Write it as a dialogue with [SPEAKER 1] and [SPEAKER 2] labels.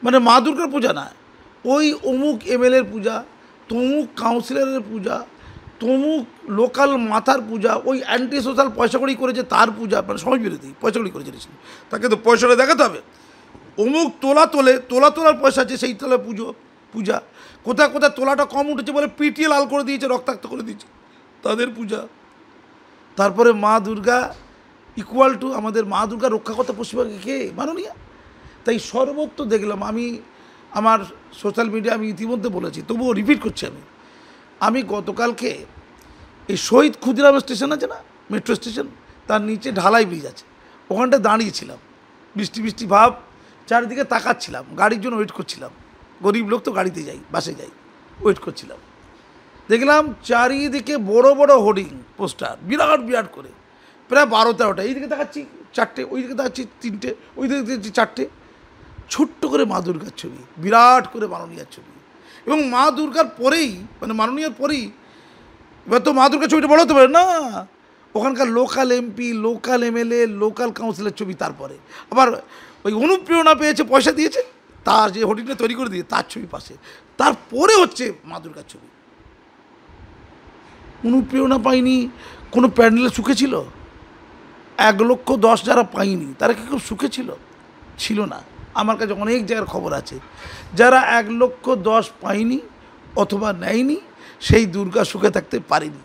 [SPEAKER 1] মানে মা দুর্গার পূজা না, ওই অমুক এমএলএর পূজা, তমুক কাউন্সিলরের পূজা, তমুক লোকাল মাথার পূজা, ওই অ্যান্টি সোশ্যাল পয়সা করেই করেছে তার পূজা, মানে সমাজ বিরোধী পয়সা করেই করেছে, তাকে তো পয়সাটা দেখাতে হবে। অমুক তোলার পয়সা আছে, সেই তোলা পূজা। কোথায় কোথায় তোলাটা কম উঠেছে বলে পিটিয়ে লাল করে দিয়েছে, রক্তাক্ত করে দিয়েছে, তাদের পূজা। তারপরে মা দুর্গা ইকুয়াল টু আমাদের মা দুর্গা রক্ষাকর্তা পশ্চিমবঙ্গে কে? মাননীয়া। তাই সর্বত্র দেখলাম, আমি আমার সোশ্যাল মিডিয়া আমি ইতিমধ্যে বলেছি, তবুও রিপিট করছি, আমি গতকালকে এই শহীদ ক্ষুদিরাম স্টেশন আছে না, মেট্রো স্টেশন, তার নিচে ঢালাই ব্রিজ আছে, ওখানটা দাঁড়িয়েছিলাম, বৃষ্টি ভাব, চারিদিকে তাকাচ্ছিলাম, গাড়ির জন্য ওয়েট করছিলাম। গরিব লোক তো গাড়িতে যাই, বাসে যাই, ওয়েট করছিলাম। দেখলাম চারিদিকে বড় বড় হোর্ডিং পোস্টার, বিরাট করে, প্রায় 12-13টা, এইদিকে দেখাচ্ছি 4টে, ওই দিকে দেখাচ্ছি 3টে, ওই দিকে দেখছি 4টে, ছোট্ট করে মা দুর্গার ছবি, বিরাট করে মাননীয়ার ছবি, এবং মা দুর্গার পরেই, মানে মাননীয়ার পরেই, এবার তো মা দুর্গার ছবিটা বড় হতে পারে না, ওখানকার local MP, local MLA, local কাউন্সিলের ছবি, তারপরে আবার ওই অনুপ্রেরণা পেয়েছে, পয়সা দিয়েছে, তার যে হোর্ডিংটা তৈরি করে দিয়ে তার ছবি পাশে, তারপরে হচ্ছে মা দুর্গার ছবি। অনুপ্রেরণা পায়নি, কোনো প্যান্ডেলে সুখে ছিল? 1,10,000 যারা পায়নি তারা কি খুব সুখে ছিল না। আমার কাছে অনেক জায়গার খবর আছে, যারা 1,10,000 পায়নি অথবা নেয়নি, সেই দুর্গা সুখে থাকতে পারেনি।